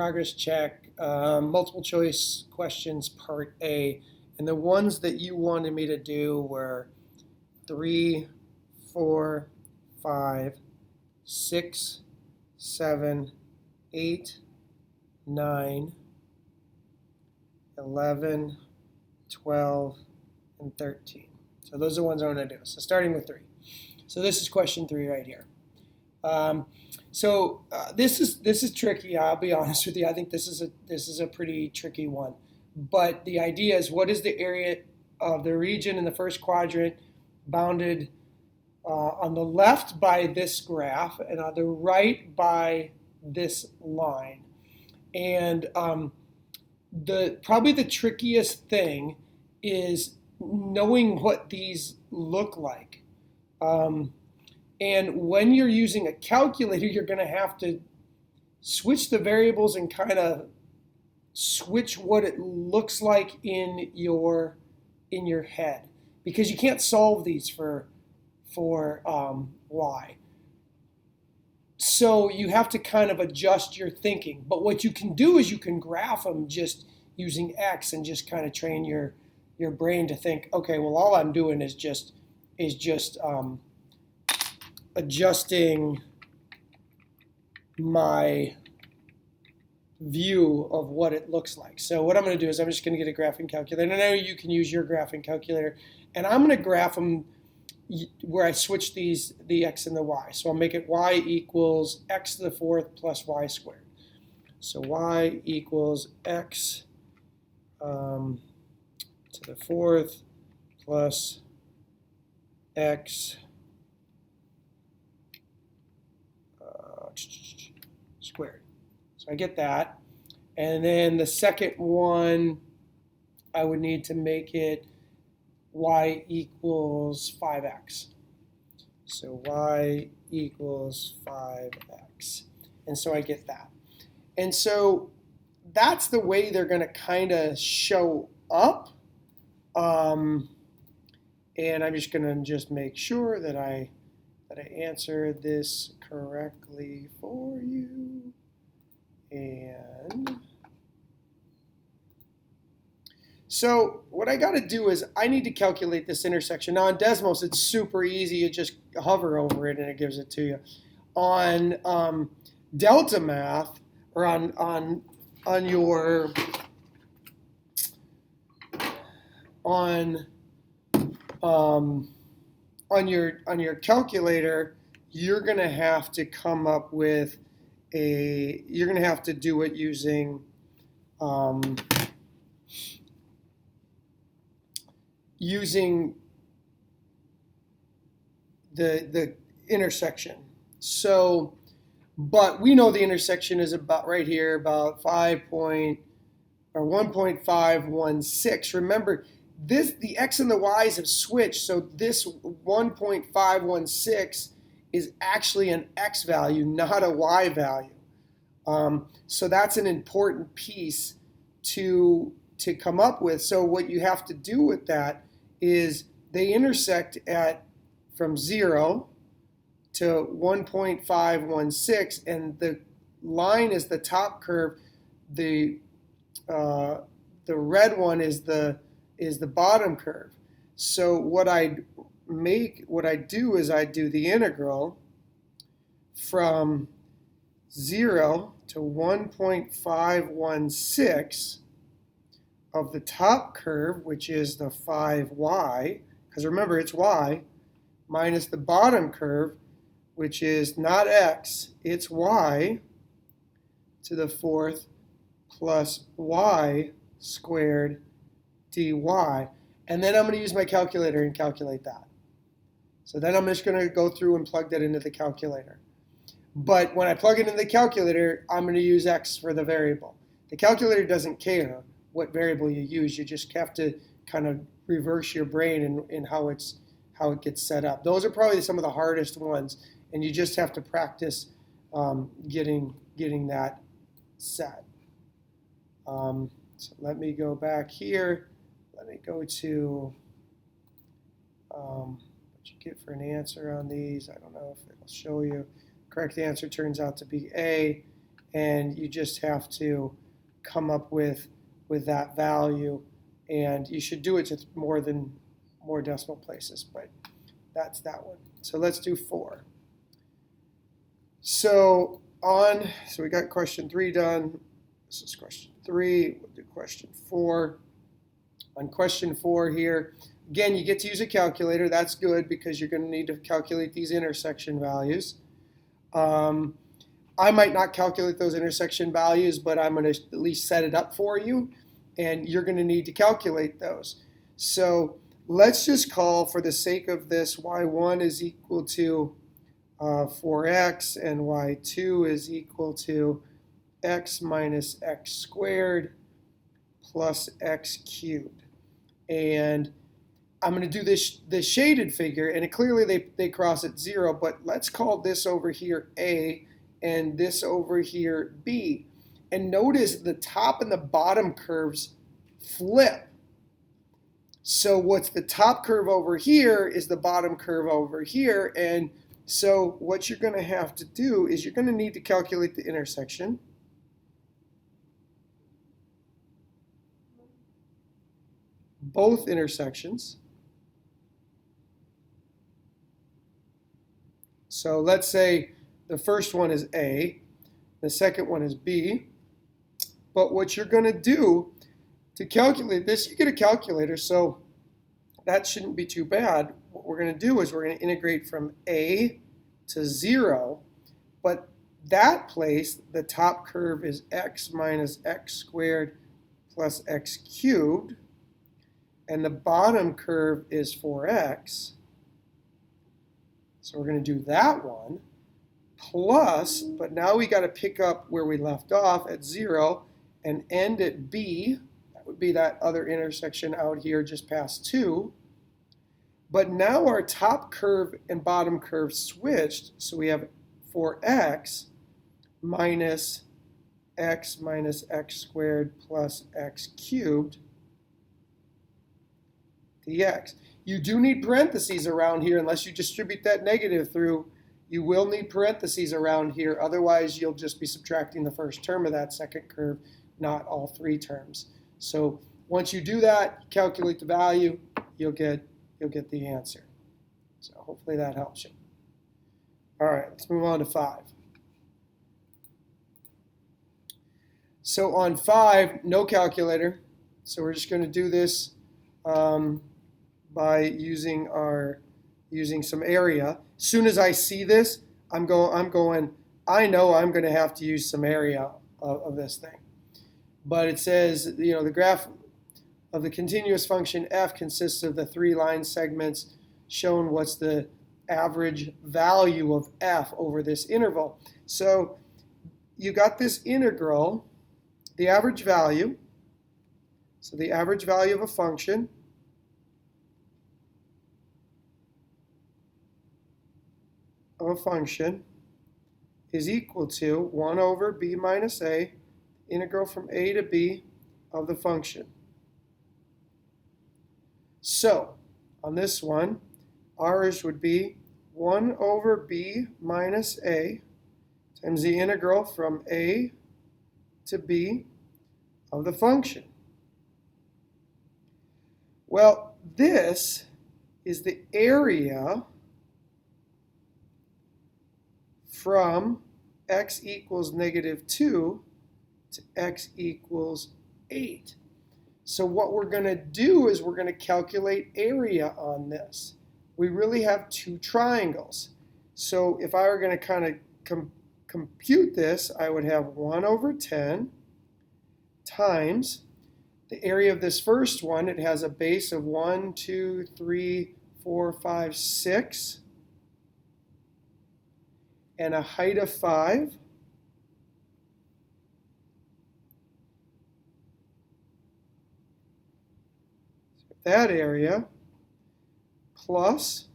Progress check, multiple choice questions, part A. And the ones that you wanted me to do were 3, 4, 5, 6, 7, 8, 9, 11, 12, and 13. So those are the ones I want to do. So starting with 3. So this is question 3 right here. This is tricky. I'll be honest with you. I think this is a pretty tricky one. But the idea is, what is the area of the region in the first quadrant bounded on the left by this graph and on the right by this line? And probably the trickiest thing is knowing what these look like. And when you're using a calculator, you're going to have to switch the variables and kind of switch what it looks like in your head, because you can't solve these for y. So you have to kind of adjust your thinking. But what you can do is you can graph them just using x and just kind of train your brain to think, okay, well, all I'm doing is just adjusting my view of what it looks like. So what I'm going to do is I'm just going to get a graphing calculator. And I know you can use your graphing calculator. And I'm going to graph them where I switch the x and the y. So I'll make it y equals x to the fourth plus y squared. So y equals x to the fourth plus x squared. So I get that. And then the second one, I would need to make it y equals 5x. So y equals 5x. And so I get that. And so that's the way they're going to kind of show up. And I'm just going to make sure that I answer this correctly for you. And so what I got to do is I need to calculate this intersection. Now on Desmos, it's super easy. You just hover over it and it gives it to you. On Delta Math, or on your calculator, you're going to have to come up with you're going to have to do it using the intersection. So, but we know the intersection is about right here, about 1.516. Remember, the x and the y's have switched, so this 1.516 is actually an x value, not a y value. So that's an important piece to come up with. So what you have to do with that is they intersect from 0 to 1.516, and the line is the top curve. The red one is the bottom curve. So what I do is I do the integral from 0 to 1.516 of the top curve, which is the 5y, because remember it's y, minus the bottom curve, which is not x, it's y to the fourth plus y squared dy. And then I'm going to use my calculator and calculate that. So then I'm just going to go through and plug that into the calculator. But when I plug it into the calculator, I'm going to use x for the variable. The calculator doesn't care what variable you use. You just have to kind of reverse your brain in how it gets set up. Those are probably some of the hardest ones, and you just have to practice getting that set. So let me go back here. Let me go to what you get for an answer on these. I don't know if it'll show you. Correct answer turns out to be A, and you just have to come up with that value, and you should do it to more decimal places, but that's that one. So let's do 4. So we got question 3 done. This is question 3. We'll do question 4. On question 4 here, again, you get to use a calculator. That's good because you're going to need to calculate these intersection values. I might not calculate those intersection values, but I'm going to at least set it up for you, and you're going to need to calculate those. So let's just call, for the sake of this, y1 is equal to 4x, and y2 is equal to x minus x squared plus x cubed. And I'm going to do this shaded figure, and clearly they cross at 0, but let's call this over here A and this over here B. And notice the top and the bottom curves flip. So what's the top curve over here is the bottom curve over here, and so what you're going to have to do is you're going to need to calculate the intersection. Both intersections. So let's say the first one is A, the second one is B. But what you're going to do to calculate this, you get a calculator, so that shouldn't be too bad. What we're going to do is we're going to integrate from A to 0, but that place, the top curve is x minus x squared plus x cubed, and the bottom curve is 4x. So we're going to do that one, plus, but now we got to pick up where we left off at 0 and end at B. That would be that other intersection out here just past 2. But now our top curve and bottom curve switched, so we have 4x minus x squared plus x cubed dx. You do need parentheses around here unless you distribute that negative through. You will need parentheses around here, otherwise you'll just be subtracting the first term of that second curve, not all 3 terms. So once you do that, calculate the value, you'll get the answer. So hopefully that helps you. All right, let's move on to 5. So on 5, no calculator. So we're just going to do this by using some area. As soon as I see this, I know I'm going to have to use some area of this thing. But it says, the graph of the continuous function f consists of the 3 line segments shown what's the average value of f over this interval. So you got this integral, the average value, so the average value of a function is equal to 1 over b minus a, integral from a to b of the function. So on this one, ours would be 1 over b minus a times the integral from a to b of the function. Well, this is the area from x equals -2 to x equals 8. So what we're going to do is we're going to calculate area on this. We really have 2 triangles. So if I were going to kind of compute this, I would have 1 over 10 times the area of this first one. It has a base of 1, 2, 3, 4, 5, 6, and a height of 5. That area plus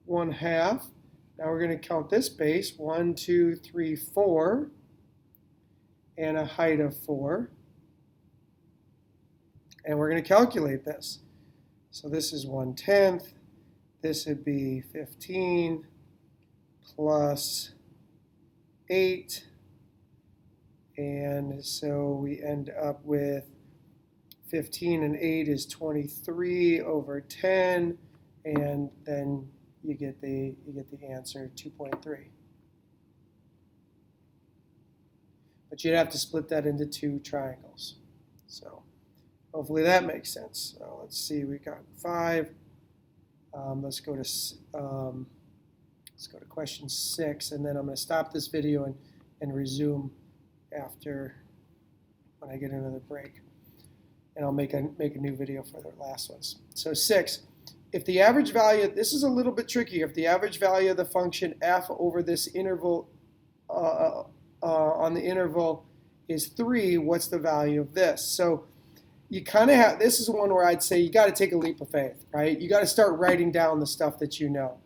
1/2. Now we're going to count this base, 1, 2, 3, 4, and a height of 4. And we're going to calculate this. So this is 1/10. This would be 15 plus 8 And so we end up with 15 and 8 is 23 over 10, and then you get the answer 2.3. But you'd have to split that into two triangles. So hopefully that makes sense. So let's see, we got 5. Let's go to question 6, and then I'm going to stop this video and resume after when I get another break. And I'll make a new video for the last ones. So 6, if the average value, this is a little bit tricky, if the average value of the function f over this interval on the interval is 3, what's the value of this? So you kind of have, this is one where I'd say you got to take a leap of faith, right? You got to start writing down the stuff that you know.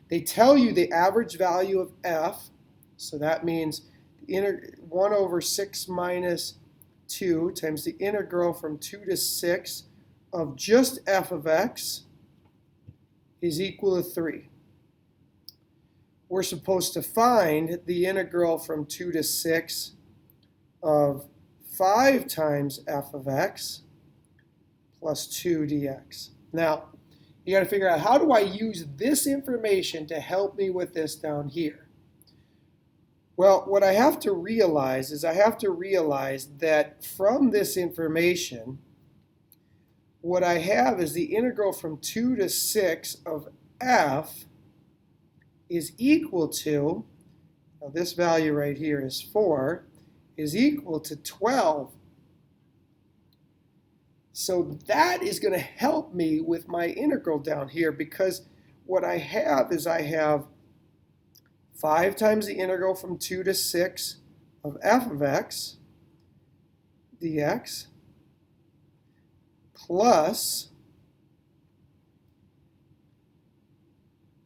They tell you the average value of f, so that means 1 over 6 minus 2 times the integral from 2 to 6 of just f of x is equal to 3. We're supposed to find the integral from 2 to 6 of 5 times f of x plus 2 dx. Now, you got to figure out, how do I use this information to help me with this down here? Well, what I have to realize is that from this information, what I have is the integral from 2 to 6 of f is equal to, now this value right here is 4, is equal to 12. So that is going to help me with my integral down here, because what I have is I have 5 times the integral from 2 to 6 of f of x dx plus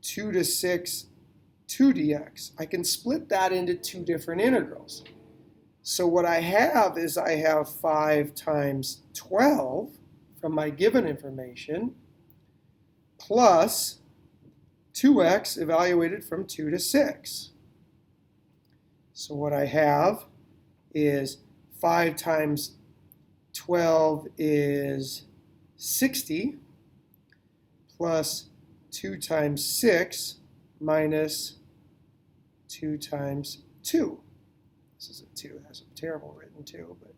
2 to 6 2 dx. I can split that into two different integrals. So what I have is I have 5 times 12 from my given information plus 2x evaluated from 2 to 6. So what I have is 5 times 12 is 60 plus 2 times 6 minus 2 times 2. This is a 2. It has a terrible written 2, but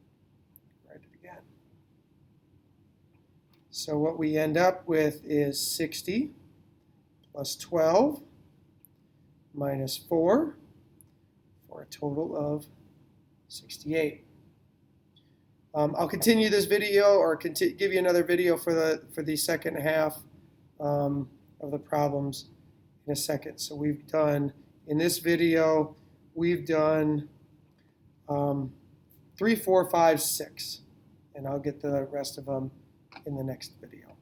write it again. So what we end up with is 60 plus 12 minus 4 for a total of 68. I'll continue this video, or give you another video for the second half of the problems in a second. So we've done, in this video, we've done 3, 4, 5, 6, and I'll get the rest of them in the next video.